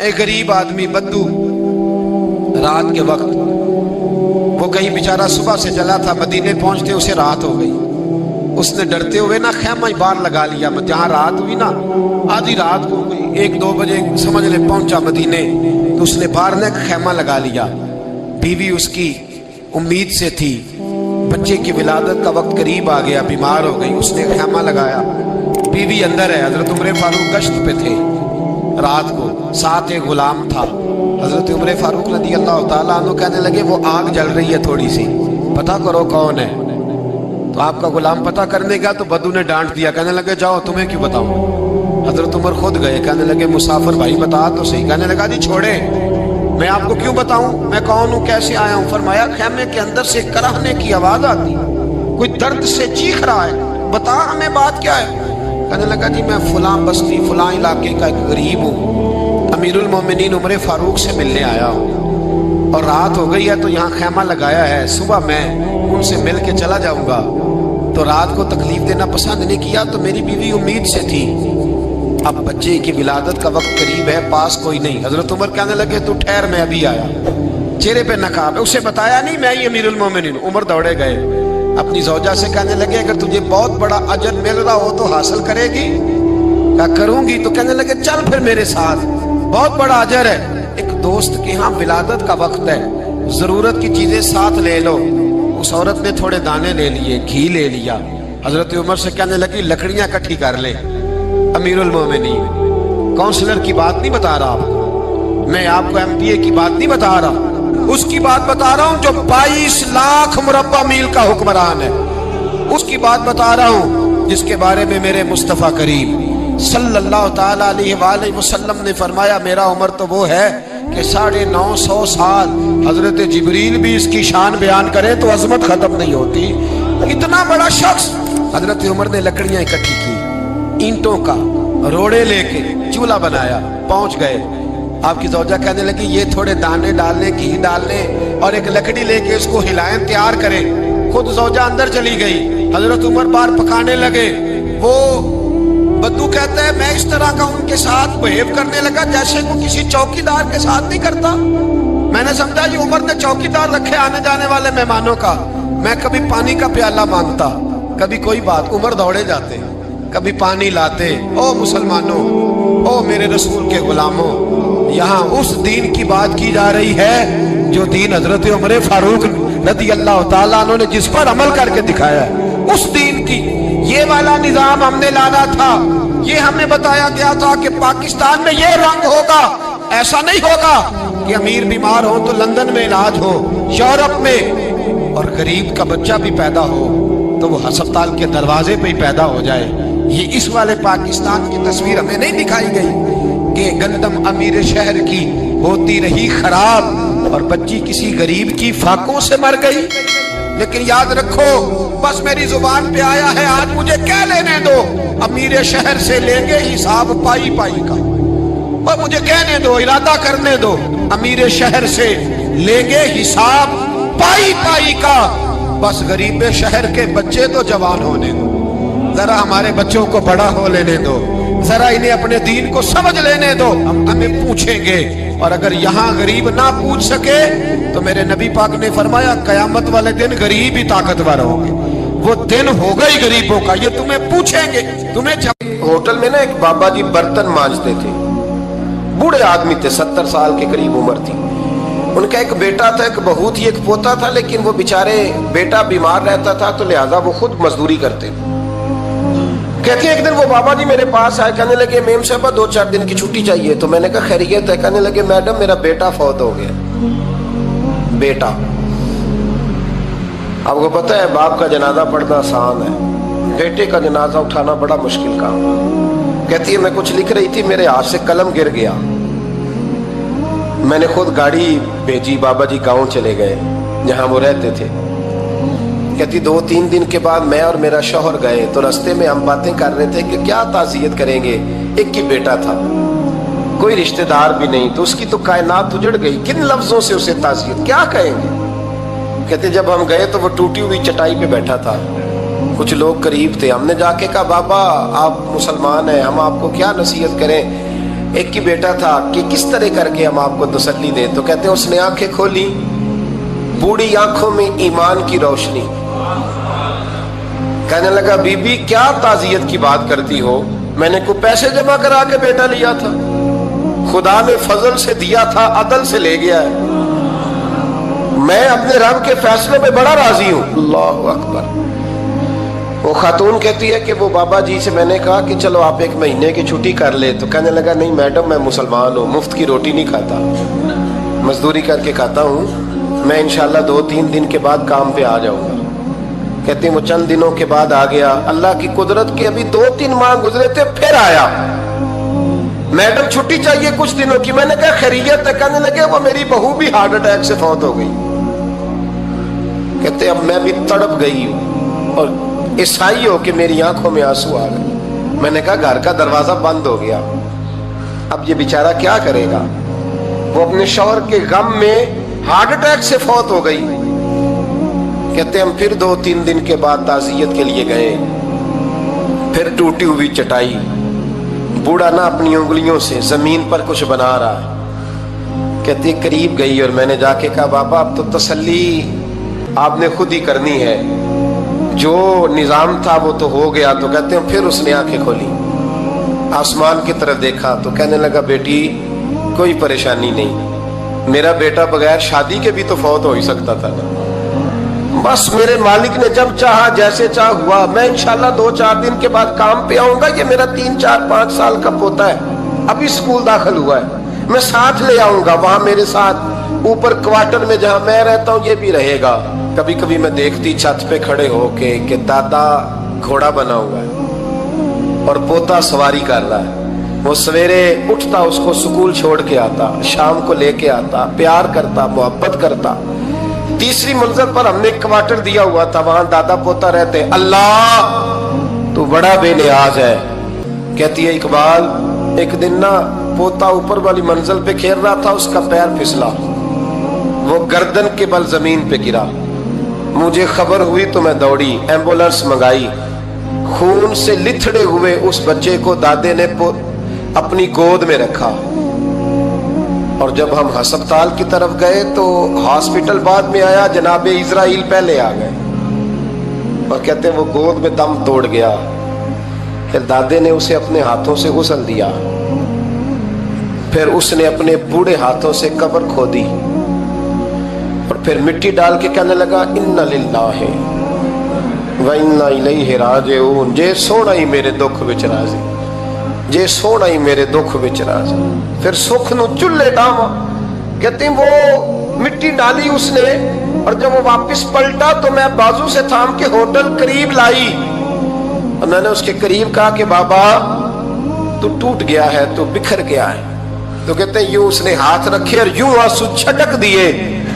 ایک غریب آدمی بدو رات کے وقت وہ کہیں بیچارہ صبح سے چلا تھا، مدینے پہنچتے اسے رات ہو گئی. اس نے ڈرتے ہوئے نا خیمہ ہی باہر لگا لیا. جہاں رات ہوئی نا آدھی رات کو گئی، 1-2 بجے سمجھ لے پہنچا مدینے، تو اس نے باہر نے خیمہ لگا لیا. بیوی اس کی امید سے تھی، بچے کی ولادت کا وقت قریب آ گیا، بیمار ہو گئی، اس نے خیمہ لگایا. بیوی اندر ہے. حضرت عمر فاروق گشت پہ تھے رات کو، ساتھ ایک غلام تھا. حضرت عمر فاروق رضی اللہ تعالیٰ عنہ کہنے لگے وہ آگ جل رہی ہے تھوڑی سی، پتہ کرو کون ہے. تو آپ کا غلام پتہ کرنے گیا تو بدو نے ڈانٹ دیا، کہنے لگے جاؤ تمہیں کیوں بتاؤں. حضرت عمر خود گئے، کہنے لگے مسافر بھائی بتا تو صحیح. کہنے لگا جی چھوڑے، میں آپ کو کیوں بتاؤں، میں کون ہوں، کیسے آیا ہوں. فرمایا خیمے کے اندر سے کراہنے کی آواز آتی، کوئی درد سے چیخ رہا ہے، بتا ہمیں بات کیا ہے. کہنے لگا جی میں فلاں بستی فلاں علاقے کا ایک غریب ہوں، امیر المومنین عمر فاروق سے ملنے آیا ہوں، اور رات ہو گئی ہے تو یہاں خیمہ لگایا ہے، صبح میں ان سے مل کے چلا جاؤں گا. تو رات کو تکلیف دینا پسند نہیں کیا، تو میری بیوی امید سے تھی، اب بچے کی ولادت کا وقت قریب ہے، پاس کوئی نہیں. حضرت عمر کہنے لگے تو ٹھہر میں ابھی آیا. چہرے پہ نقاب ہے، اسے بتایا نہیں میں ہی امیر المومنین. عمر دوڑے گئے، اپنی زوجہ سے کہنے لگے اگر تجھے بہت بڑا اجر مل رہا ہو تو حاصل کرے گی. کہا کروں گی. تو کہنے لگے چل پھر میرے ساتھ، بہت بڑا اجر ہے. ایک دوست کے ہاں ولادت کا وقت ہے، ضرورت کی چیزیں ساتھ لے لو. اس عورت نے تھوڑے دانے لے لیے، گھی لے لیا. حضرت عمر سے کہنے لگی لکڑیاں اکٹھی کر لے. امیر المومنین کونسلر کی بات نہیں بتا رہا آپ کو، میں آپ کو ایم پی اے کی بات نہیں بتا رہا، اس کی بات بتا رہا ہوں جو 22 لاکھ مربع میل کا حکمران ہے. اس کی بات بتا رہا ہوں جس کے بارے میں میرے مصطفیٰ کریم صلی اللہ تعالیٰ علیہ وآلہ وسلم نے فرمایا میرا عمر تو وہ ہے کہ 950 سال حضرت جبریل بھی اس کی شان بیان کرے تو عظمت ختم نہیں ہوتی. اتنا بڑا شخص. حضرت عمر نے لکڑیاں اکٹھی کی، اینٹوں کا روڑے لے کے چولہا بنایا، پہنچ گئے. آپ کی زوجہ کہنے لگی یہ تھوڑے دانے ڈالنے، گھی ڈالنے اور ایک لکڑی لے کے اس کو ہلائیں، تیار کریں. خود زوجہ اندر چلی گئی. حضرت عمر بار پکانے لگے. وہ بدو کہتا ہے میں اس طرح کا ان کے ساتھ بہیو کرنے لگا جیسے وہ کسی چوکیدار کے ساتھ نہیں کرتا. میں نے سمجھا یہ عمر نے چوکیدار رکھے آنے جانے والے مہمانوں کا. میں کبھی پانی کا پیالہ مانگتا، کبھی کوئی بات، عمر دوڑے جاتے، کبھی پانی لاتے. او مسلمانوں، او میرے رسول کے غلاموں، یہاں اس دین کی بات کی جا رہی ہے جو دین حضرت عمر فاروق رضی اللہ تعالیٰ عنہ نے جس پر عمل کر کے دکھایا ہے. اس دین کی یہ والا نظام ہم نے لانا تھا. یہ ہمیں بتایا گیا تھا کہ پاکستان میں یہ رنگ ہوگا. ایسا نہیں ہوگا کہ امیر بیمار ہو تو لندن میں علاج ہو، یورپ میں، اور غریب کا بچہ بھی پیدا ہو تو وہ ہسپتال کے دروازے پہ ہی پیدا ہو جائے. یہ اس والے پاکستان کی تصویر ہمیں نہیں دکھائی گئی کہ گندم امیر شہر کی ہوتی رہی خراب اور بچی کسی غریب کی فاقوں سے مر گئی. لیکن یاد رکھو، بس میری زبان پہ آیا ہے آج، مجھے کہہ لینے دو امیر شہر سے لیں گے حساب پائی پائی کا. اور مجھے کہنے دو، ارادہ کرنے دو، امیر شہر سے لیں گے حساب پائی پائی کا. بس غریب شہر کے بچے تو جوان ہونے دو، ذرا ہمارے بچوں کو بڑا ہو لینے دو، ذرا انہیں اپنے دین کو سمجھ لینے دو، ہم ہمیں پوچھیں گے. اور اگر یہاں غریب نہ پوچھ سکے تو میرے نبی پاک نے فرمایا قیامت والے دن غریب ہی طاقتور ہوں گے. وہ دن ہوگا ہی غریبوں کا، یہ تمہیں پوچھیں گے. ہوٹل میں نا ایک بابا جی برتن مانجتے تھے، بوڑھے آدمی تھے، 70 سال کے قریب عمر تھی. ان کا ایک بیٹا تھا، ایک بہو تھی، ایک پوتا تھا، لیکن وہ بیچارے بیٹا بیمار رہتا تھا تو لہٰذا وہ خود مزدوری کرتے. کہتی ایک دن وہ بابا جی میرے پاس آئے، کہنے لگے میم صاحبہ 2-4 دن کی چھٹی چاہیے. تو میں نے کہا خیریت ہے؟ کہنے لگے میڈم میرا بیٹا فوت ہو گیا. بیٹا، آپ کو پتہ ہے باپ کا جنازہ پڑھنا آسان ہے، بیٹے کا جنازہ اٹھانا بڑا مشکل کام. کہتی ہے میں کچھ لکھ رہی تھی، میرے ہاتھ سے قلم گر گیا، میں نے خود گاڑی بھیجی، بابا جی گاؤں چلے گئے جہاں وہ رہتے تھے. کہتی 2-3 دن کے بعد میں اور میرا شوہر گئے تو رستے میں ہم باتیں کر رہے تھے کہ کیا تعزیت کریں گے. ایک ہی بیٹا تھا، کوئی رشتہ دار بھی نہیں، تو اس کی تو کائنات اجڑ گئی، کن لفظوں سے اسے تعزیت کیا کہیں گے. کہتے جب ہم گئے تو وہ ٹوٹی ہوئی چٹائی پہ بیٹھا تھا، کچھ لوگ قریب تھے. ہم نے جا کے کہا بابا آپ مسلمان ہیں، ہم آپ کو کیا نصیحت کریں. ایک ہی بیٹا تھا کہ کس طرح کر کے ہم آپ کو تسلی دیں. تو کہتے ہیں اس نے آنکھیں کھولی, بوڑھی آنکھوں میں ایمان کی روشنی. کہنے لگا بی بی کیا تعزیت کی بات کرتی ہو, میں نے کوئی پیسے جمع کرا کے بیٹا لیا تھا, خدا نے فضل سے دیا تھا, عدل سے لے گیا ہے, میں اپنے رب کے فیصلے پہ بڑا راضی ہوں. اللہ اکبر. وہ خاتون کہتی ہے کہ وہ بابا جی سے میں نے کہا کہ چلو آپ 1 مہینے کی چھٹی کر لے. تو کہنے لگا نہیں میڈم میں مسلمان ہوں, مفت کی روٹی نہیں کھاتا, مزدوری کر کے کھاتا ہوں, میں انشاءاللہ 2-3 دن کے بعد کام پہ آ جاؤں گا. کہتی ہیں وہ چند دنوں کے بعد آ گیا. اللہ کی قدرت کے ابھی 2-3 ماہ گزرے تھے, پھر آیا, میڈم چھٹی چاہیے کچھ دنوں کی. میں نے کہا خیریت ہے؟ کہنے لگے وہ میری بہو بھی ہارٹ اٹیک سے فوت ہو گئی. کہتے اب میں بھی تڑپ گئی ہوں اور عیسائی ہو کہ میری آنکھوں میں آنسو آ گئے. میں نے کہا گھر کا دروازہ بند ہو گیا, اب یہ بیچارہ کیا کرے گا؟ وہ اپنے شوہر کے غم میں ہارٹ اٹیک سے فوت ہو گئی. کہتے ہم پھر 2-3 دن کے بعد تعزیت کے لیے گئے, پھر ٹوٹی ہوئی چٹائی, بوڑھا نہ اپنی انگلیوں سے زمین پر کچھ بنا رہا ہے. کہتے قریب گئی اور میں نے جا کے کہا بابا اب تو تسلی آپ نے خود ہی کرنی ہے, جو نظام تھا وہ تو ہو گیا. تو کہتے ہیں پھر اس نے آنکھیں کھولی, آسمان کی طرف دیکھا تو کہنے لگا بیٹی کوئی پریشانی نہیں, میرا بیٹا بغیر شادی کے بھی تو فوت ہو ہی سکتا تھا نا, بس میرے مالک نے جب چاہا جیسے چاہ ہوا. میں انشاءاللہ 2-4 دن کے بعد کام پہ آؤں گا. یہ میرا 3-4-5 سال کا پوتا ہے, ابھی اسکول داخل ہوا ہے, میں ساتھ لے آؤں گا, وہاں میرے ساتھ اوپر کوارٹر میں جہاں میں رہتا ہوں یہ بھی رہے گا. کبھی کبھی میں دیکھتی چھت پہ کھڑے ہو کے کہ دادا گھوڑا بنا ہوا ہے اور پوتا سواری کر رہا ہے. وہ سویرے اٹھتا, اس کو سکول چھوڑ کے آتا, شام کو لے کے آتا, پیار کرتا, محبت کرتا. 3ری منزل پر ہم نے کوارٹر دیا ہوا تھا, وہاں دادا پوتا رہتے. اللہ تو بڑا بے نیاز ہے. کہتی ہے اقبال ایک دن نا پوتا اوپر والی منزل پہ کھیل رہا تھا, اس کا پیر پھسلا, وہ گردن کے بل زمین پہ گرا. مجھے خبر ہوئی تو میں دوڑی, ایمبولینس منگائی. خون سے لتھڑے ہوئے اس بچے کو دادے نے اپنی گود میں رکھا. اور جب ہم ہسپتال کی طرف گئے تو ہاسپٹل بعد میں آیا, جناب اسرائیل پہلے آ گئے اور کہتے ہیں وہ گود میں دم توڑ گیا. پھر دادے نے اسے اپنے ہاتھوں سے غسل دیا, پھر اس نے اپنے بوڑھے ہاتھوں سے قبر کھودی اور پھر مٹی ڈال کے کہنے لگا انا للہ و انا الیہ راجعون. جے سونا ہی میرے دکھ وچ راضی, جے سونا ہی میرے دکھ وچ راضی. پھر سکھ نو چلے ڈاواں. کہتے ہیں وہ مٹی ڈالی اس نے, اور جب وہ واپس پلٹا تو میں بازو سے تھام کے ہوٹل قریب لائی اور میں نے اس کے قریب کہا کہ بابا تو ٹوٹ گیا ہے, تو بکھر گیا ہے. تو کہتے ہیں یوں اس نے ہاتھ رکھے اور یوں آنسو چھٹک دیے.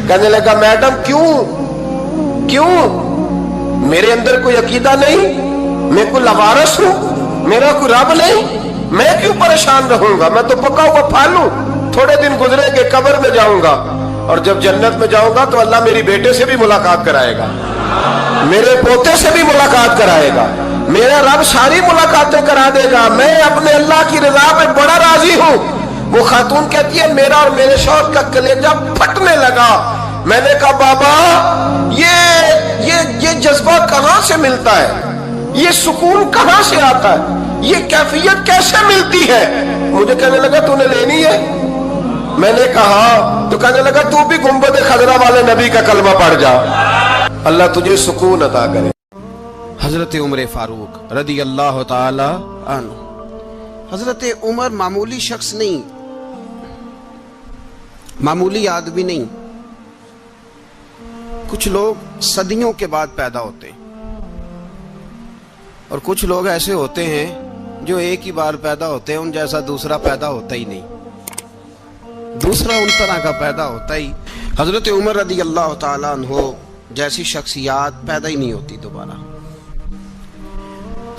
کہنے لگا میڈم کیوں میرے اندر کوئی عقیدہ نہیں, میں کوئی لوارث ہوں, میرا کوئی رب نہیں, میں کیوں پریشان رہوں گا؟ میں تو پکا ہوا پھل ہوں, تھوڑے دن گزریں گے قبر میں جاؤں گا, اور جب جنت میں جاؤں گا تو اللہ میری بیٹے سے بھی ملاقات کرائے گا, میرے پوتے سے بھی ملاقات کرائے گا, میرا رب ساری ملاقاتیں کرا دے گا. میں اپنے اللہ کی رضا پہ بڑا راضی ہوں. وہ خاتون کہتی ہے میرا اور میرے شوہر کا کلیجہ پھٹنے لگا. میں نے کہا بابا یہ جذبہ کہاں سے ملتا ہے, یہ سکون کہاں سے آتا ہے, یہ کیفیت کیسے ملتی ہے؟ مجھے کہنے لگا تو نے لینی ہے. میں نے کہا, تو کہنے لگا تو بھی گنبد خضرا والے نبی کا کلمہ پڑھ جا, اللہ تجھے سکون عطا کرے. حضرت عمر فاروق رضی اللہ تعالی عنہ. حضرت عمر معمولی شخص نہیں, معمولی آدمی نہیں. کچھ لوگ صدیوں کے بعد پیدا ہوتے ہیں اور کچھ لوگ ایسے ہوتے ہیں جو ایک ہی بار پیدا ہوتے ہیں, ان جیسا دوسرا پیدا ہوتا ہی نہیں, دوسرا ان طرح کا پیدا ہوتا ہی. حضرت عمر رضی اللہ تعالیٰ عنہ جیسی شخصیات پیدا ہی نہیں ہوتی دوبارہ.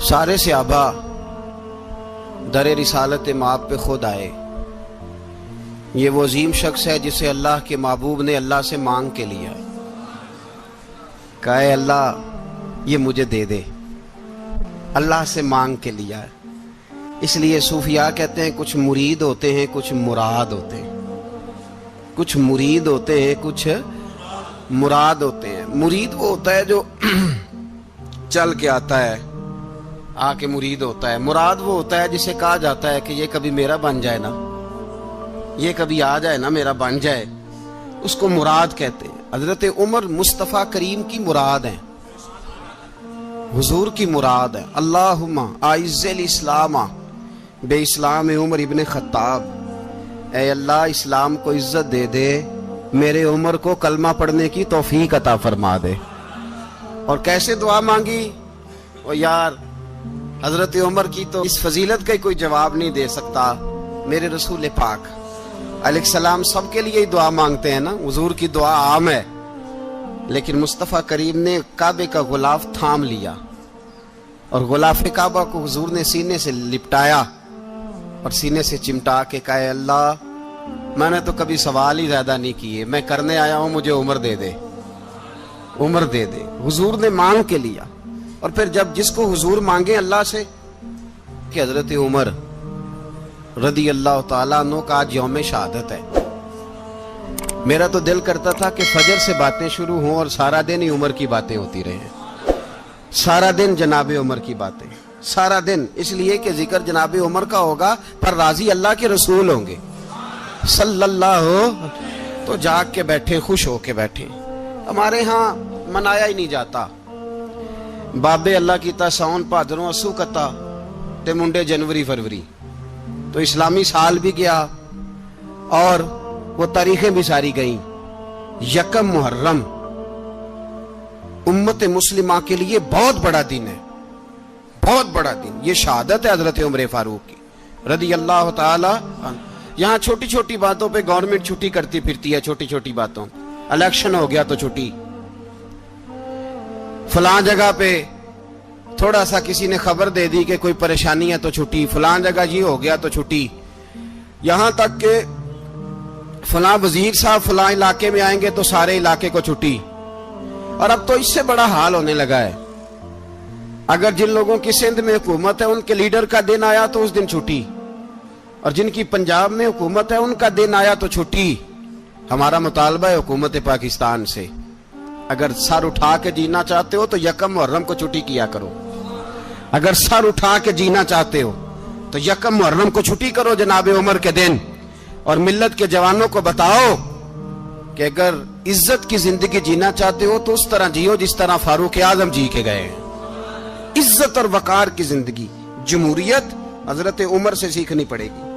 سارے صحابہ در رسالت مآب پہ خود آئے. یہ وہ عظیم شخص ہے جسے اللہ کے محبوب نے اللہ سے مانگ کے لیا, کہا اے اللہ یہ مجھے دے دے, اللہ سے مانگ کے لیا ہے. اس لیے صوفیاء کہتے ہیں کچھ مرید ہوتے ہیں کچھ مراد ہوتے ہیں، کچھ مرید ہوتے ہیں کچھ مراد ہوتے ہیں۔ مرید وہ ہوتا ہے جو چل کے آتا ہے، آ کے مرید ہوتا ہے۔ مراد وہ ہوتا ہے جسے کہا جاتا ہے کہ یہ کبھی میرا بن جائے نا، یہ کبھی آ جائے نا، میرا بن جائے، اس کو مراد کہتے ہیں۔ حضرت عمر مصطفیٰ کریم کی مراد ہیں، حضور کی مراد ہے۔ اللہم اعز الاسلام بے اسلام عمر ابن خطاب، اے اللہ اسلام کو عزت دے دے، میرے عمر کو کلمہ پڑھنے کی توفیق عطا فرما دے۔ اور کیسے دعا مانگی؟ او یار حضرت عمر کی تو اس فضیلت کا کوئی جواب نہیں دے سکتا، میرے رسول پاک علیہ السلام سب کے لیے ہی دعا مانگتے ہیں نا، حضور کی دعا عام ہے، لیکن مصطفیٰ کریم نے کعبے کا غلاف تھام لیا اور غلاف کعبہ کو حضور نے سینے سے لپٹایا اور سینے سے چمٹا کے کہا، اے اللہ میں نے تو کبھی سوال ہی زیادہ نہیں کیے، میں کرنے آیا ہوں، مجھے عمر دے دے، عمر دے دے۔ حضور نے مانگ کے لیا، اور پھر جب جس کو حضور مانگے اللہ سے کہ حضرت عمر رضی اللہ تعالیٰ عنہ کا آج یوم شہادت ہے، میرا تو دل کرتا تھا کہ فجر سے باتیں شروع ہوں اور سارا دن ہی عمر کی باتیں ہوتی رہیں، سارا دن جناب عمر کی باتیں، سارا دن، اس لیے کہ ذکر جناب عمر کا ہوگا پر راضی اللہ کے رسول ہوں گے صلی اللہ، تو جاگ کے بیٹھے، خوش ہو کے بیٹھے۔ ہمارے ہاں منایا ہی نہیں جاتا، بابے اللہ کی تا ساون بھادروں اسو کتا تے منڈے جنوری فروری، تو اسلامی سال بھی گیا اور وہ تاریخیں بھی ساری گئیں۔ یکم محرم امت مسلمہ کے لیے بہت بڑا دن ہے، بہت بڑا دن، یہ شہادت ہے حضرت عمر فاروق کی رضی اللہ تعالی عنہ۔ یہاں چھوٹی چھوٹی باتوں پہ گورنمنٹ چھٹی کرتی پھرتی ہے، چھوٹی چھوٹی باتوں، الیکشن ہو گیا تو چھٹی، فلاں جگہ پہ تھوڑا سا کسی نے خبر دے دی کہ کوئی پریشانی ہے تو چھٹی، فلاں جگہ یہ ہو گیا تو چھٹی، یہاں تک کہ فلاں وزیر صاحب فلاں علاقے میں آئیں گے تو سارے علاقے کو چھٹی۔ اور اب تو اس سے بڑا حال ہونے لگا ہے، اگر جن لوگوں کی سندھ میں حکومت ہے ان کے لیڈر کا دن آیا تو اس دن چھٹی، اور جن کی پنجاب میں حکومت ہے ان کا دن آیا تو چھٹی۔ ہمارا مطالبہ ہے حکومت پاکستان سے، اگر سر اٹھا کے جینا چاہتے ہو تو یکم محرم کو چھٹی کیا کرو، اگر سر اٹھا کے جینا چاہتے ہو تو یکم محرم کو چھٹی کرو جناب عمر کے دن، اور ملت کے جوانوں کو بتاؤ کہ اگر عزت کی زندگی جینا چاہتے ہو تو اس طرح جیو جس طرح فاروق اعظم جی کے گئے ہیں، عزت اور وقار کی زندگی۔ جمہوریت حضرت عمر سے سیکھنی پڑے گی،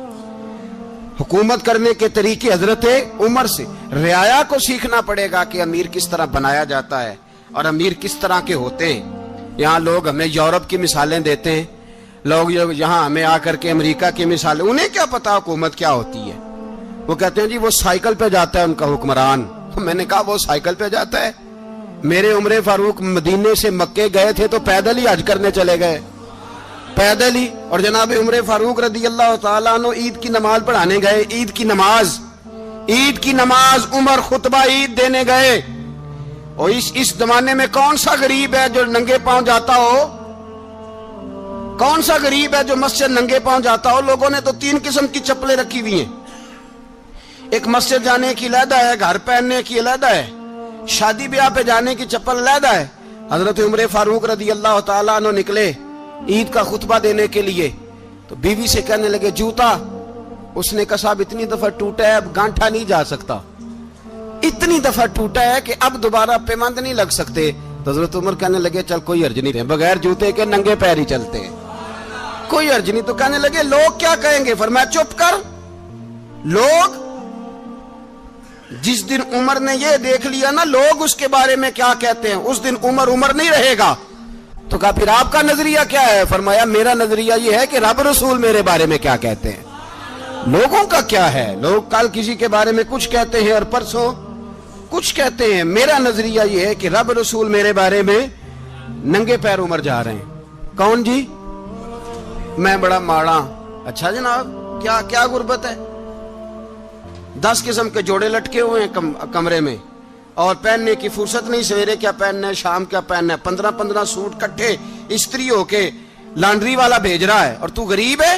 حکومت کرنے کے طریقے حضرت عمر سے، رعایا کو سیکھنا پڑے گا کہ امیر کس طرح بنایا جاتا ہے اور امیر کس طرح کے ہوتے ہیں۔ یہاں لوگ ہمیں یورپ کی مثالیں دیتے ہیں، لوگ یہاں ہمیں آ کر کے امریکہ کی مثالیں، انہیں کیا پتا حکومت کیا ہوتی ہے، وہ کہتے ہیں جی وہ سائیکل پہ جاتا ہے ان کا حکمران۔ میں نے کہا وہ سائیکل پہ جاتا ہے؟ میرے عمر فاروق مدینے سے مکے گئے تھے تو پیدل ہی حج کرنے چلے گئے، پیدل ہی، اور جناب عمر فاروق رضی اللہ تعالیٰ عنہ عید کی نماز پڑھانے گئے، عید کی نماز عمر خطبہ عید دینے گئے۔ اور اس زمانے میں کون سا غریب ہے جو ننگے پاؤں جاتا ہو؟ کون سا غریب ہے جو مسجد ننگے پاؤں جاتا ہو؟ لوگوں نے تو 3 قسم کی چپلیں رکھی ہوئی ہیں، ایک مسجد جانے کی علیحدہ ہے، گھر پہننے کی علیحدہ ہے، شادی بیاہ پہ جانے کی چپل علیحدہ ہے۔ حضرت عمر فاروق رضی اللہ تعالیٰ عنہ نکلے عید کا خطبہ دینے کے لیے تو بیوی سے کہنے لگے جوتا، اس نے کہا صاحب اتنی دفعہ ٹوٹا ہے اب گانٹھا نہیں جا سکتا، اتنی دفعہ ٹوٹا ہے کہ اب دوبارہ پیمند نہیں لگ سکتے۔ تو حضرت عمر کہنے لگے چل کوئی حرج نہیں، بغیر جوتے کے ننگے پیر ہی چلتے ہیں، کوئی حرج نہیں۔ تو کہنے لگے لوگ کیا کہیں گے؟ فرمایا چپ کر، لوگ جس دن عمر نے یہ دیکھ لیا نا لوگ اس کے بارے میں کیا کہتے ہیں، اس دن عمر نہیں رہے گا۔ تو کہا پھر آپ کا نظریہ کیا ہے؟ فرمایا میرا نظریہ یہ ہے کہ رب رسول میرے بارے میں کیا کہتے ہیں، لوگوں کا کیا ہے؟ لوگ کل کسی کے بارے میں کچھ کہتے ہیں اور پرسوں کچھ کہتے ہیں، میرا نظریہ یہ ہے کہ رب رسول میرے بارے میں ننگے پیر عمر جا رہے ہیں۔ کون جی؟ میں بڑا ماڑا۔ اچھا جناب کیا غربت ہے؟ 10 قسم کے جوڑے لٹکے ہوئے ہیں کمرے میں اور پہننے کی فرصت نہیں، سویرے کیا پہننا ہے شام کیا پہننا ہے، 15 سوٹ کٹھے استری ہو کے لانڈری والا بھیج رہا ہے، اور تو غریب ہے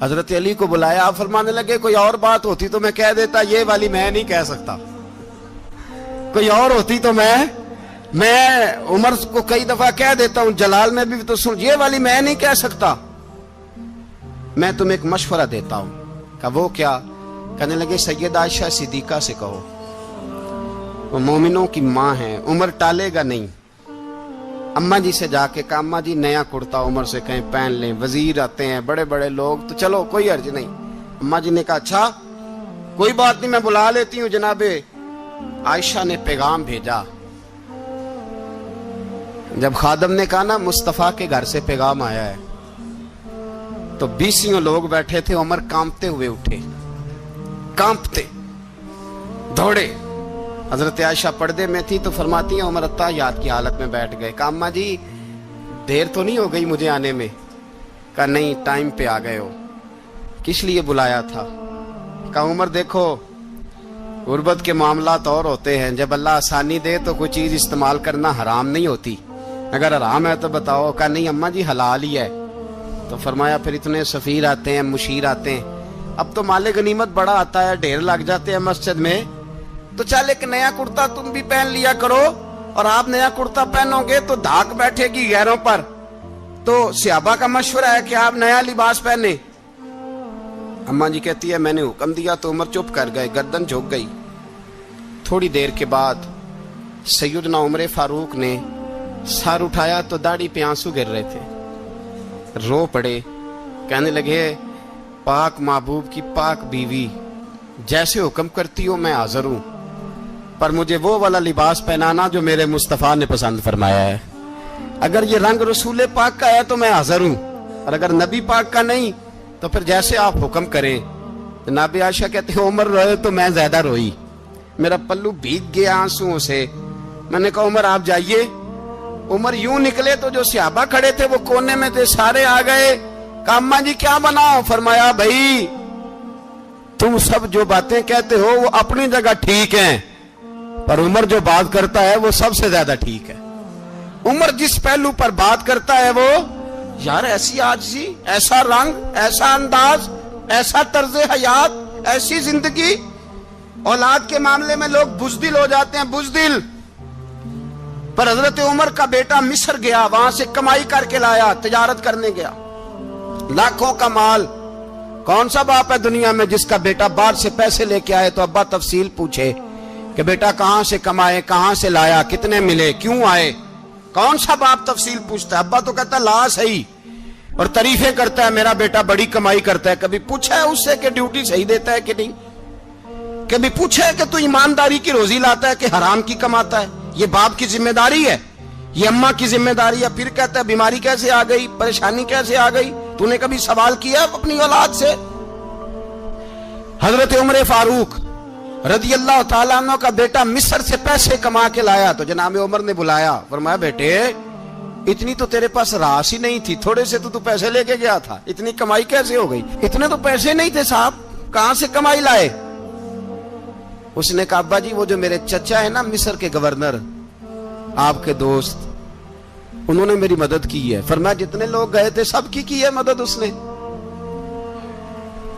حضرت علی کو بلایا, آپ فرمانے لگے کوئی اور بات ہوتی تو میں کہہ دیتا, یہ والی میں نہیں کہہ سکتا. کوئی اور ہوتی تو میں عمر کو کئی دفعہ کہہ دیتا ہوں, جلال میں بھی تو سن, یہ والی میں نہیں کہہ سکتا. میں تمہیں ایک مشورہ دیتا ہوں. کہا وہ کیا؟ کہنے لگے سید عائشہ صدیقہ سے کہو, وہ مومنوں کی ماں ہیں, عمر ٹالے گا نہیں. اماں جی سے جا کے کہا اماں جی نیا کرتا عمر سے کہیں پہن لیں, وزیر آتے ہیں بڑے بڑے لوگ, تو چلو کوئی عرض نہیں. اماں جی نے کہا اچھا کوئی بات نہیں, میں بلا لیتی ہوں. جناب عائشہ نے پیغام بھیجا. جب خادم نے کہا نا مصطفیٰ کے گھر سے پیغام آیا ہے, تو 20 لوگ بیٹھے تھے. عمر کانپتے ہوئے اٹھے, کانپتے دوڑے. حضرت عائشہ پردے میں تھی تو فرماتی ہیں عمر اتحیات کی حالت میں بیٹھ گئے. کہا اماں جی دیر تو نہیں ہو گئی مجھے آنے میں؟ کہا نہیں, ٹائم پہ آ گئے ہو. کس لیے بلایا تھا؟ کہا عمر دیکھو غربت کے معاملات اور ہوتے ہیں, جب اللہ آسانی دے تو کوئی چیز استعمال کرنا حرام نہیں ہوتی, اگر حرام ہے تو بتاؤ. کہا نہیں اماں جی حلال ہی ہے. تو فرمایا پھر اتنے سفیر آتے ہیں, مشیر آتے ہیں, اب تو مال غنیمت بڑا آتا ہے, ڈھیر لگ جاتے ہیں مسجد میں, تو چل ایک نیا کرتا تم بھی پہن لیا کرو, اور آپ نیا کرتا پہنو گے تو دھاک بیٹھے گی غیروں پر. تو صحابہ کا مشورہ ہے کہ آپ نیا لباس پہنے. اماں جی کہتی ہے میں نے حکم دیا تو عمر چپ کر گئے, گردن جھک گئی. تھوڑی دیر کے بعد سیدنا عمر فاروق نے سر اٹھایا تو داڑھی پہ آنسو گر رہے تھے, رو پڑے. کہنے لگے پاک محبوب کی پاک بیوی, جیسے حکم کرتی ہو میں حاضر ہوں, پر مجھے وہ والا لباس پہنانا جو میرے مصطفیٰ نے پسند فرمایا ہے. اگر یہ رنگ رسول پاک کا ہے تو میں حاضر ہوں, اور اگر نبی پاک کا نہیں تو پھر جیسے آپ حکم کریں. جناب عائشہ کہتے ہیں عمر روئے تو میں زیادہ روئی, میرا پلو بھیگ گیا آنسوؤں سے. میں نے کہا عمر آپ جائیے. عمر یوں نکلے تو جو صحابہ کھڑے تھے وہ کونے میں تھے, سارے آ گئے. کہا اماں جی کیا بناؤ؟ فرمایا بھائی تم سب جو باتیں کہتے ہو وہ اپنی جگہ ٹھیک ہیں, پر عمر جو بات کرتا ہے وہ سب سے زیادہ ٹھیک ہے. عمر جس پہلو پر بات کرتا ہے وہ, یار ایسی عاجزی, ایسا رنگ, ایسا انداز, ایسا طرز حیات, ایسی زندگی. اولاد کے معاملے میں لوگ بزدل ہو جاتے ہیں, بزدل. پر حضرت عمر کا بیٹا مصر گیا, وہاں سے کمائی کر کے لایا, تجارت کرنے گیا, لاکھوں کا مال. کون سا باپ ہے دنیا میں جس کا بیٹا باہر سے پیسے لے کے آئے تو ابا تفصیل پوچھے کہ بیٹا کہاں سے کمائے, کہاں سے لایا, کتنے ملے, کیوں آئے؟ کون سا باپ تفصیل پوچھتا ہے؟ ابا تو کہتا ہے لا صحیح, اور تعریفیں کرتا ہے میرا بیٹا بڑی کمائی کرتا ہے. کبھی پوچھا ہے اس سے کہ ڈیوٹی صحیح دیتا ہے کہ نہیں؟ کبھی پوچھا ہے کہ تو ایمانداری کی روزی لاتا ہے کہ حرام کی کماتا ہے؟ یہ باپ کی ذمہ داری ہے, یہ اماں کی ذمہ داری ہے. پھر کہتا ہے بیماری کیسے آ گئی, پریشانی کیسے آ گئی, تو نے کبھی سوال کیا اپنی اولاد سے؟ حضرت عمر فاروق رضی اللہ تعالیٰ عنہ کا بیٹا مصر سے پیسے کما کے لایا تو جناب عمر نے بلایا, فرمایا بیٹے اتنی تو تیرے پاس راس ہی نہیں تھی, تھوڑے سے تو پیسے لے کے گیا تھا, اتنی کمائی کیسے ہو گئی؟ اتنے تو پیسے نہیں تھے صاحب, کہاں سے کمائی لائے؟ اس نے کہا ابا جی وہ جو میرے چچا ہے نا مصر کے گورنر, آپ کے دوست, انہوں نے میری مدد کی ہے. فرمایا جتنے لوگ گئے تھے سب کی ہے مدد اس نے؟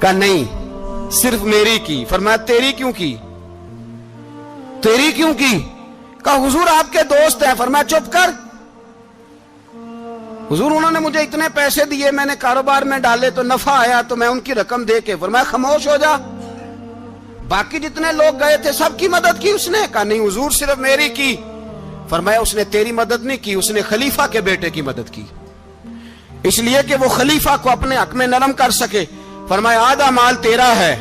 کہا نہیں صرف میری کی. فرمایا تیری کیوں کی؟ تیری کیوں کی؟ کہا حضور آپ کے دوست ہیں. فرمایا چپ کر, حضور انہوں نے مجھے اتنے پیسے دیے, میں نے کاروبار میں ڈالے تو نفع آیا تو میں ان کی رقم دے کے. فرمایا خاموش ہو جا, باقی جتنے لوگ گئے تھے سب کی مدد کی اس نے؟ کہا نہیں حضور صرف میری کی. فرمایا اس نے تیری مدد نہیں کی, اس نے خلیفہ کے بیٹے کی مدد کی, اس لیے کہ وہ خلیفہ کو اپنے حق میں نرم کر سکے. فرمایا آدھا مال تیرا ہے,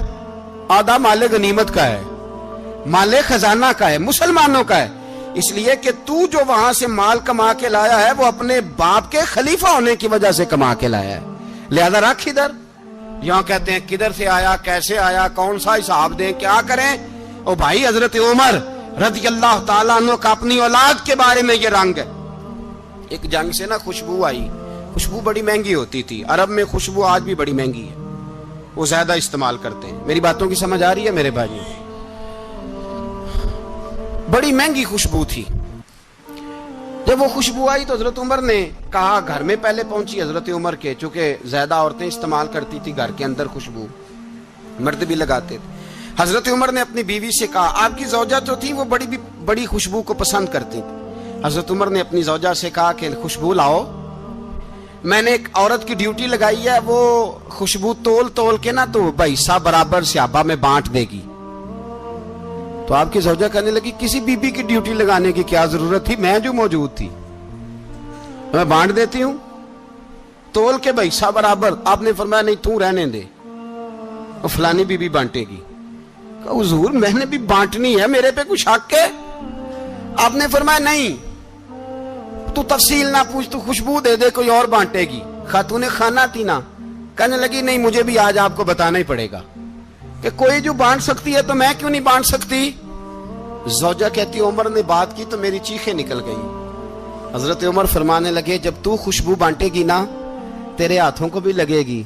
آدھا مال غنیمت کا ہے, مال خزانہ کا ہے, مسلمانوں کا ہے, اس لیے کہ تو جو وہاں سے مال کما کے لایا ہے وہ اپنے باپ کے خلیفہ ہونے کی وجہ سے کما کے لایا ہے, لہذا رکھ ادھر. یہاں کہتے ہیں کدھر سے آیا, کیسے آیا, کون سا حساب دیں, کیا کریں؟ او بھائی حضرت عمر رضی اللہ تعالیٰ عنہ کا اپنی اولاد کے بارے میں یہ رنگ ہے. ایک جنگ سے نا خوشبو آئی, خوشبو بڑی مہنگی ہوتی تھی, عرب میں خوشبو آج بھی بڑی مہنگی ہے, وہ زیادہ استعمال کرتے ہیں. میری باتوں کی سمجھ آ رہی ہے میرے بھائیوں؟ بڑی مہنگی خوشبو تھی. جب وہ خوشبو آئی تو حضرت عمر نے کہا, گھر میں پہلے پہنچی حضرت عمر کے, چونکہ زیادہ عورتیں استعمال کرتی تھی گھر کے اندر خوشبو, مرد بھی لگاتے تھے. حضرت عمر نے اپنی بیوی سے کہا, آپ کی زوجہ جو تھی وہ بڑی خوشبو کو پسند کرتی تھی. حضرت عمر نے اپنی زوجہ سے کہا کہ خوشبو لاؤ, میں نے ایک عورت کی ڈیوٹی لگائی ہے, وہ خوشبو تول کے نا تو حصہ برابر صحابہ میں بانٹ دے گی. تو آپ کی زوجہ کہنے لگی, کسی بی بی کی ڈیوٹی لگانے کی کیا ضرورت تھی, میں جو موجود تھی میں بانٹ دیتی ہوں تول کے حصہ برابر. آپ نے فرمایا نہیں, تو رہنے دے, اور فلانی بی بی بانٹے گی. کہا حضور میں نے بھی بانٹنی ہے, میرے پہ کچھ حق ہے؟ آپ نے فرمایا نہیں, تو تفصیل نہ پوچھ, تو خوشبو دے دے, کوئی اور بانٹے گی. خاتون خانہ تھی نا, کہنے لگی نہیں مجھے بھی آج آپ کو بتانا ہی پڑے گا کہ کوئی جو بانٹ سکتی ہے تو میں کیوں نہیں بانٹ سکتی. زوجہ کہتی عمر نے بات کی تو میری چیخیں نکل گئی. حضرت عمر فرمانے لگے, جب تو خوشبو بانٹے گی نا تیرے ہاتھوں کو بھی لگے گی,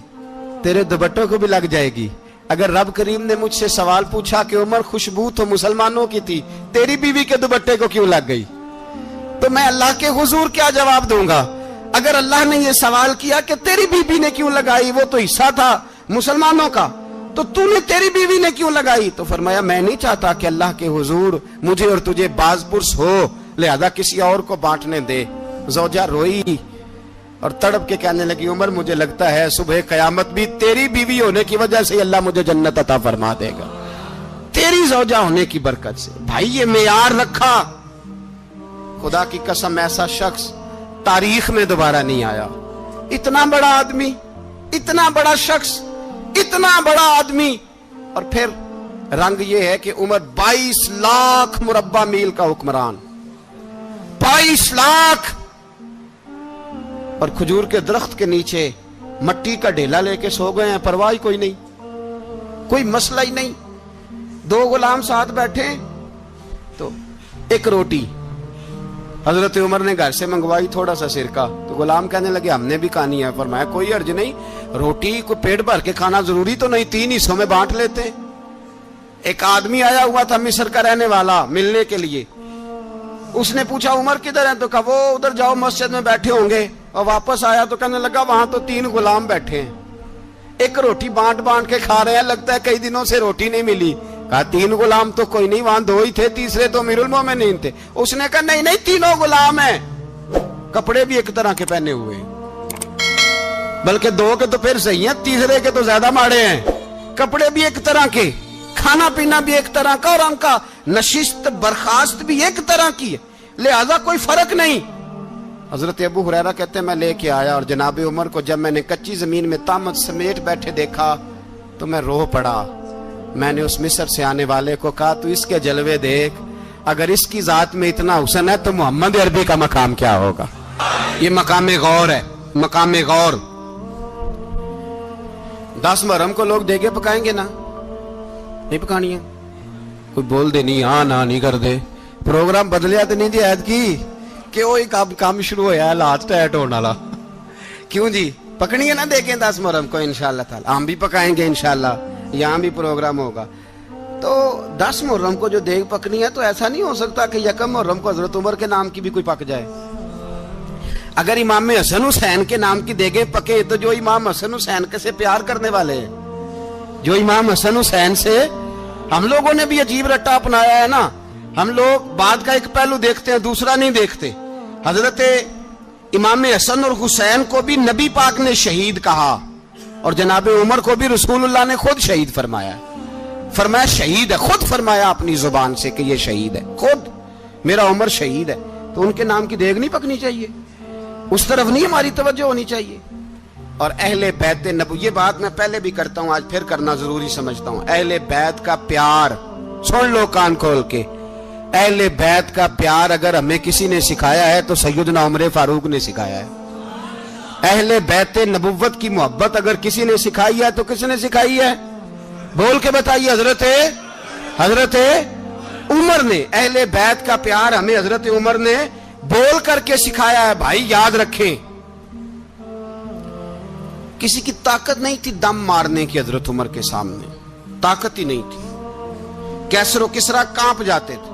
تیرے دوپٹوں کو بھی لگ جائے گی. اگر رب کریم نے مجھ سے سوال پوچھا کہ عمر خوشبو تو مسلمانوں کی تھی, تیری بیوی کے دوپٹے کو کیوں لگ گئی, تو میں اللہ کے حضور کیا جواب دوں گا؟ اگر اللہ نے یہ سوال کیا کہ تیری بیوی نے کیوں لگائی, وہ تو حصہ تھا مسلمانوں کا, تو تو نے تیری بیوی نے کیوں لگائی؟ تو فرمایا میں نہیں چاہتا کہ اللہ کے حضور مجھے اور تجھے باز پرس ہو, لہذا کسی اور کو بانٹنے دے. زوجہ روئی اور تڑپ کے کہنے لگی, عمر مجھے لگتا ہے صبح قیامت بھی تیری بیوی ہونے کی وجہ سے اللہ مجھے جنت عطا فرما دے گا, تیری زوجہ ہونے کی برکت سے. بھائی یہ معیار رکھا, خدا کی قسم ایسا شخص تاریخ میں دوبارہ نہیں آیا. اتنا بڑا آدمی, اتنا بڑا شخص, اتنا بڑا آدمی, اور پھر رنگ یہ ہے کہ عمر 22 لاکھ مربع میل کا حکمران, 22 لاکھ, اور کھجور کے درخت کے نیچے مٹی کا ڈھیلا لے کے سو گئے ہیں, پرواہ کوئی نہیں, کوئی مسئلہ ہی نہیں. 2 غلام ساتھ بیٹھے تو ایک روٹی حضرت عمر نے گھر سے منگوائی, تھوڑا سا سرکہ, تو غلام کہنے لگے ہم نے بھی کھانی ہے. فرمایا کوئی حرج نہیں, روٹی کو پیٹ بھر کے کھانا ضروری تو نہیں, 3 حصوں میں بانٹ لیتے. ایک آدمی آیا ہوا تھا مصر کا رہنے والا ملنے کے لیے, اس نے پوچھا عمر کدھر ہیں, تو کہا وہ ادھر جاؤ مسجد میں بیٹھے ہوں گے. اور واپس آیا تو کہنے لگا وہاں تو 3 غلام بیٹھے ہیں, ایک روٹی بانٹ کے کھا رہے ہیں, لگتا ہے کئی دنوں سے روٹی نہیں ملی. کہا 3 غلام تو کوئی نہیں, وہاں 2 ہی تھے, تیسرے تو امیر المومنین تھے. اس نے کہا نہیں نہیں 3 غلام ہیں, کپڑے بھی ایک طرح کے پہنے ہوئے, بلکہ 2 کے تو پھر صحیح ہیں, تیسرے کے تو زیادہ ماڑے ہیں. کپڑے بھی ایک طرح کے, کھانا پینا بھی ایک طرح کا, اور ان کا نشست برخاست بھی ایک طرح کی ہے, لہذا کوئی فرق نہیں. حضرت ابو ہریرہ کہتے ہیں میں لے کے آیا, اور جناب عمر کو جب میں نے کچی زمین میں تامت سمیٹ بیٹھے دیکھا تو میں رو پڑا. میں نے اس مصر سے آنے والے کو کہا تو اس کے جلوے دیکھ, اگر اس کی ذات میں اتنا حسن ہے تو محمد عربی کا مقام کیا ہوگا. یہ مقام غور ہے, مقام غور. 10 محرم کو لوگ دیگے پکائیں گے نا, نہیں پکانی ہے, کوئی بول دے نہیں, ہاں نہ نہیں کر دے, پروگرام بدلیا تو نہیں دی عید کی کہ وہ کام شروع ہویا ہے لات ٹائٹ ہونے والا. کیوں جی, پکنی ہے نا دیکھیں 10 محرم کو انشاءاللہ تعالی, ہم بھی پکائیں گے انشاءاللہ, یہاں بھی پروگرام ہوگا. تو 10 محرم کو جو دیگ پکنی ہے تو ایسا نہیں ہو سکتا کہ 1 محرم کو حضرت عمر کے نام کی بھی کوئی پک جائے. اگر امام حسن حسین کے نام کی دیگیں پکے تو جو امام حسن حسین سے پیار کرنے والے ہیں, جو امام حسن حسین سے, ہم لوگوں نے بھی عجیب رٹا اپنایا ہے نا, ہم لوگ بات کا ایک پہلو دیکھتے ہیں دوسرا نہیں دیکھتے. حضرت امام حسن اور حسین کو بھی نبی پاک نے شہید کہا, اور جناب عمر کو بھی رسول اللہ نے خود شہید فرمایا. فرمایا شہید ہے, خود فرمایا اپنی زبان سے کہ یہ شہید ہے, خود میرا عمر شہید ہے. تو ان کے نام کی دیگ نہیں پکنی چاہیے, اس طرف نہیں ہماری توجہ ہونی چاہیے. اور اہل بیت نبوی, یہ بات میں پہلے بھی کرتا ہوں, آج پھر کرنا ضروری سمجھتا ہوں. اہل بیت کا پیار سن لو کان کھول کے, اہل بیت کا پیار اگر ہمیں کسی نے سکھایا ہے تو سیدنا عمر فاروق نے سکھایا ہے. اہل بیت نبوت کی محبت اگر کسی نے سکھائی ہے تو کس نے سکھائی ہے؟ بول کے بتائیے. حضرت عمر نے. اہل بیت کا پیار ہمیں حضرت عمر نے بول کر کے سکھایا ہے. بھائی یاد رکھیں, کسی کی طاقت نہیں تھی دم مارنے کی حضرت عمر کے سامنے, طاقت ہی نہیں تھی. کیسر و کسرا کانپ جاتے تھے,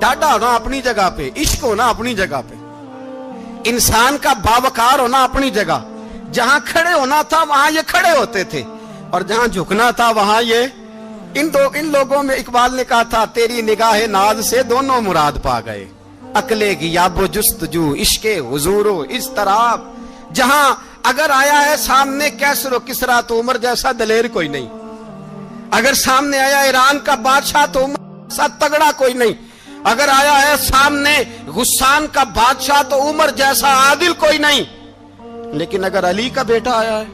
ڈاڈا ہونا اپنی جگہ پہ، عشق ہونا اپنی جگہ پہ، انسان کا باوقار ہونا اپنی جگہ، جہاں کھڑے ہونا تھا وہاں یہ کھڑے ہوتے تھے، اور جہاں جھکنا تھا وہاں یہ ان لوگوں میں اقبال نے کہا تھا تیری نگاہ ناز سے دونوں مراد پا گئے، عقلِ غیاب و جستجو، عشق حضور و اضطراب، جہاں اگر آیا ہے سامنے کیسر و کسریٰ تو عمر جیسا دلیر کوئی نہیں، اگر سامنے آیا ایران کا بادشاہ تو عمر جیسا تگڑا کوئی نہیں، اگر آیا ہے سامنے غسان کا بادشاہ تو عمر جیسا عادل کوئی نہیں، لیکن اگر علی کا بیٹا آیا ہے،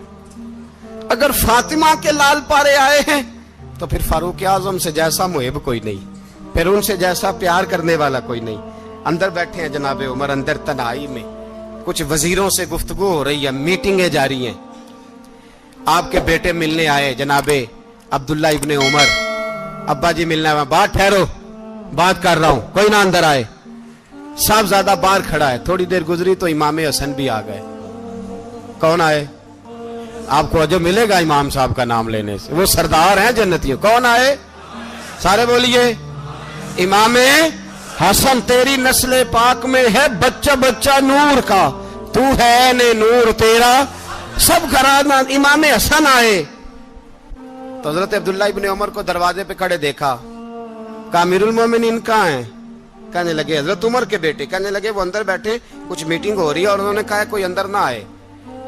اگر فاطمہ کے لال پارے آئے ہیں تو پھر فاروق اعظم سے جیسا محب کوئی نہیں، پھر ان سے جیسا پیار کرنے والا کوئی نہیں۔ اندر بیٹھے ہیں جناب عمر، اندر تنہائی میں کچھ وزیروں سے گفتگو ہو رہی ہے، میٹنگیں جاری ہیں، آپ کے بیٹے ملنے آئے جناب عبداللہ ابن عمر، ابا جی ملنا ہے، بات ٹھہرو بات کر رہا ہوں، کوئی نہ اندر آئے، صاحب زیادہ باہر کھڑا ہے، تھوڑی دیر گزری تو امام حسن بھی آ گئے۔ کون آئے؟ آپ کو جو ملے گا امام صاحب کا نام لینے سے، وہ سردار ہیں جنتیوں۔ کون آئے؟ سارے بولیے امام حسن، تیری نسل پاک میں ہے بچہ بچہ نور کا، تو ہے نے نور تیرا سب گھرانہ۔ امام حسن آئے تو حضرت عبداللہ ابن عمر کو دروازے پہ کھڑے دیکھا، کہا امیر المومنین کہاں ہیں؟ کہنے لگے حضرت عمر کے بیٹے۔ کہنے لگے وہ اندر بیٹھے، کچھ میٹنگ ہو رہی ہے، اور انہوں نے کہا کوئی اندر نہ آئے،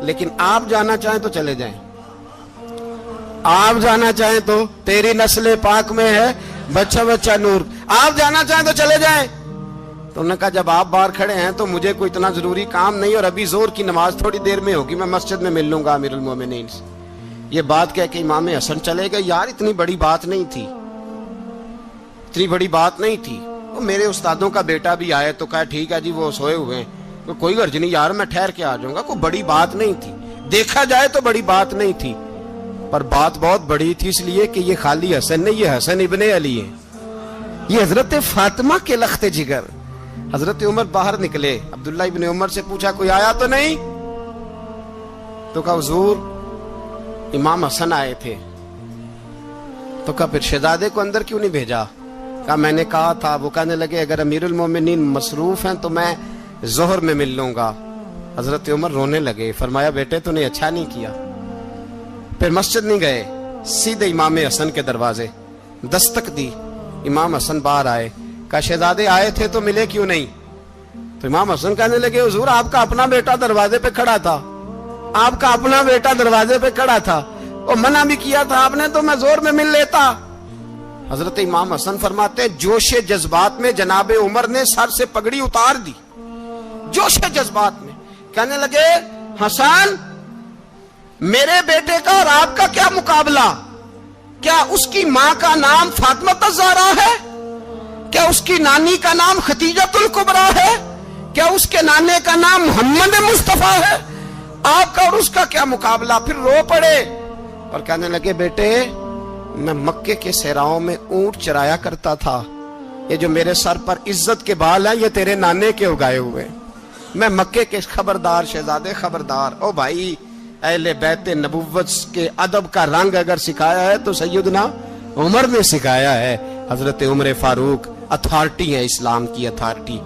لیکن آپ جانا چاہیں تو چلے جائیں، آپ جانا چاہیں تو، تیری نسل پاک میں ہے بچہ بچہ نور، آپ جانا چاہیں تو چلے جائیں۔ تو انہوں نے کہا جب آپ باہر کھڑے ہیں تو مجھے کوئی اتنا ضروری کام نہیں، اور ابھی زور کی نماز تھوڑی دیر میں ہوگی، میں مسجد میں مل لوں گا امیر المومنین سے۔ یہ بات کہہ کے امام حسن چلے گئے۔ یار اتنی بڑی بات نہیں تھی، اتنی بڑی بات نہیں تھی، وہ میرے استادوں کا بیٹا بھی آئے تو کہا ٹھیک ہے جی وہ سوئے ہوئے ہیں، کوئی غرض نہیں یار میں ٹھہر کے آ جاؤں گا، کوئی بڑی بات نہیں تھی، دیکھا جائے تو بڑی بات نہیں تھی، پر بات بہت بڑی تھی، اس لیے کہ یہ خالی حسن نہیں، یہ حسن ابن علی ہے، یہ حضرت فاطمہ کے لخت جگر۔ حضرت عمر باہر نکلے، عبداللہ ابن عمر سے پوچھا کوئی آیا تو نہیں؟ تو کہا حضور امام حسن آئے تھے۔ تو کہا پھر شہزادے کو اندر کیوں نہیں بھیجا؟ کہا میں نے کہا تھا۔ وہ کہنے لگے اگر امیر المومنین مصروف ہیں تو میں ظہر میں مل لوں گا۔ حضرت عمر رونے لگے، فرمایا بیٹے تو نے اچھا نہیں کیا۔ پھر مسجد نہیں گئے، سیدھے امام حسن کے دروازے دستک دی، امام حسن باہر آئے، کہا شہزادے آئے تھے تو ملے کیوں نہیں؟ تو امام حسن کہنے لگے حضور آپ کا اپنا بیٹا دروازے پہ کھڑا تھا، آپ کا اپنا بیٹا دروازے پہ کھڑا تھا، اور منع بھی کیا تھا آپ نے تو میں زور میں مل لیتا۔ حضرت امام حسن فرماتے جوش جذبات میں جناب عمر نے سر سے پگڑی اتار دی، جوش جذبات میں کہنے لگے حسن میرے بیٹے کا اور آپ کا کیا مقابلہ؟ کیا اس کی ماں کا نام فاطمہ الزہرا ہے؟ کیا اس کی نانی کا نام خدیجۃ الکبریٰ ہے؟ کیا اس کے نانے کا نام محمد مصطفیٰ ہے؟ آپ کا اور اس کا کیا مقابلہ؟ پھر رو پڑے اور کہنے لگے بیٹے میں مکے کے صحراؤں میں اونٹ چرایا کرتا تھا، یہ جو میرے سر پر عزت کے بال ہیں یہ تیرے نانے کے اگائے ہوئے، میں مکے کے خبردار شہزادے خبردار۔ او بھائی اہل بیت نبوت کے ادب کا رنگ اگر سکھایا ہے تو سیدنا عمر نے سکھایا ہے۔ حضرت عمر فاروق اتھارٹی ہے، اسلام کی اتھارٹی۔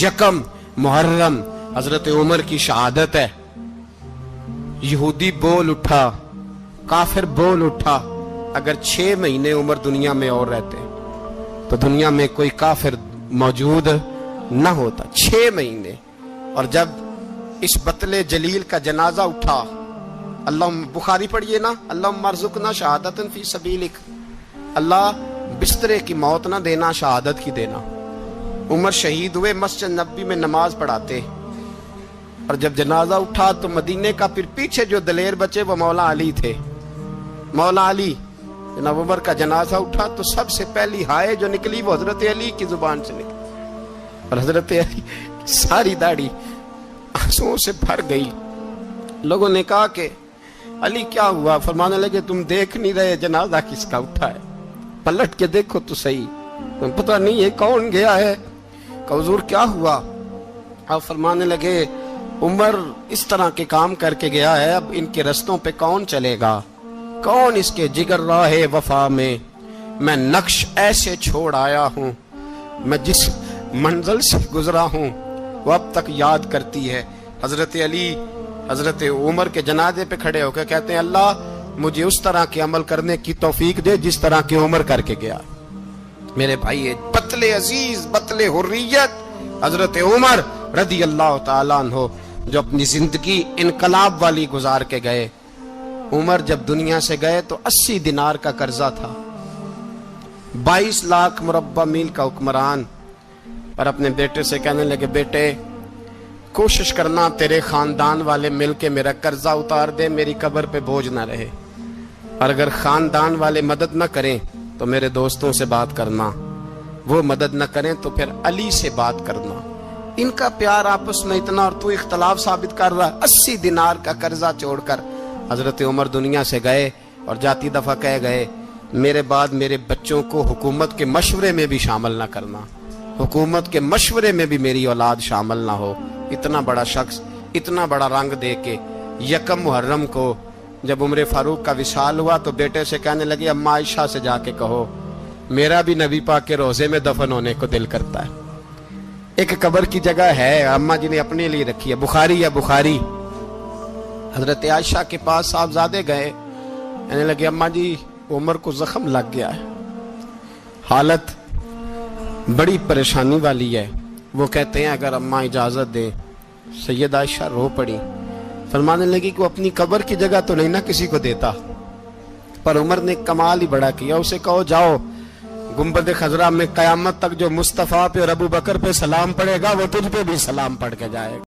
یکم محرم حضرت عمر کی شہادت ہے۔ یہودی بول اٹھا، کافر بول اٹھا، اگر 6 مہینے عمر دنیا میں اور رہتے تو دنیا میں کوئی کافر موجود نہ ہوتا۔ 6 مہینے، اور جب اس بطل جلیل کا جنازہ اٹھا، اللہ بخاری پڑھیے نا، اللہم ارزقنا شہادتن فی سبیلک، اللہ بسترے کی موت نہ دینا، شہادت کی دینا۔ عمر شہید ہوئے، مسجد نبوی میں نماز پڑھاتے، اور جب جنازہ اٹھا تو مدینے کا پھر پیچھے جو دلیر بچے وہ مولا علی تھے۔ مولا علی، جناب عمر کا جنازہ اٹھا تو سب سے پہلی ہائے جو نکلی وہ حضرت علی کی زبان سے نکلی، اور حضرت علی ساری داڑھی آنسوؤں سے بھر گئی۔ لوگوں نے کہا کہ علی کیا ہوا؟ فرمانے لگے تم دیکھ نہیں رہے جنازہ کس کا اٹھا ہے، پلٹ کے دیکھو تو صحیح، تم پتہ نہیں یہ کون گیا ہے؟ کہ حضور کیا ہوا؟ آپ فرمانے لگے عمر اس طرح کے کام کر کے گیا ہے، اب ان کے رستوں پہ کون چلے گا؟ کون اس کے جگر راہ وفا میں؟ میں نقش ایسے چھوڑ آیا ہوں میں جس منزل سے گزرا ہوں وہ اب تک یاد کرتی ہے۔ حضرت علی حضرت عمر کے جنازے پہ کھڑے ہو کے کہتے ہیں اللہ مجھے اس طرح کے عمل کرنے کی توفیق دے جس طرح کی عمر کر کے گیا۔ میرے بھائی بطل عزیز، بطل حریت حضرت عمر رضی اللہ تعالیٰ عنہ جو اپنی زندگی انقلاب والی گزار کے گئے۔ عمر جب دنیا سے گئے تو 80 دینار کا قرضہ تھا، 22 لاکھ مربع میل کا حکمران، اور اپنے بیٹے سے کہنے لگے بیٹے کوشش کرنا تیرے خاندان والے مل کے میرا قرضہ اتار دے، میری قبر پہ بوجھ نہ رہے، اور اگر خاندان والے مدد نہ کریں تو میرے دوستوں سے بات کرنا، وہ مدد نہ کریں تو پھر علی سے بات کرنا۔ ان کا پیار آپس میں اتنا اور تو اختلاف ثابت کر رہا۔ 80 دینار کا قرضہ چھوڑ کر حضرت عمر دنیا سے گئے اور جاتی دفعہ کہہ گئے میرے بعد میرے بچوں کو حکومت کے مشورے میں بھی شامل نہ کرنا، حکومت کے مشورے میں بھی میری اولاد شامل نہ ہو۔ اتنا بڑا شخص اتنا بڑا رنگ دے کے یکم محرم کو جب عمر فاروق کا وصال ہوا تو بیٹے سے کہنے لگے اماں عائشہ سے جا کے کہو میرا بھی نبی پاک کے روزے میں دفن ہونے کو دل کرتا ہے۔ ایک قبر کی جگہ ہے اماں جی نے اپنے لیے رکھی ہے، بخاری ہے بخاری۔ حضرت عائشہ کے پاس صاحبزادے گئے، کہنے لگے اماں جی عمر کو زخم لگ گیا ہے، حالت بڑی پریشانی والی ہے۔ وہ کہتے ہیں اگر اماں اجازت دیں۔ سید عائشہ رو پڑی، فرمانے لگی کہ وہ اپنی قبر کی جگہ تو نہیں نہ کسی کو دیتا، پر عمر نے کمال ہی بڑا کیا، اسے کہو جاؤ گنبد خضرا میں قیامت تک جو مصطفیٰ پہ اور ابو بکر پہ سلام پڑے گا وہ تجھ پہ بھی سلام پڑھ کے جائے گا۔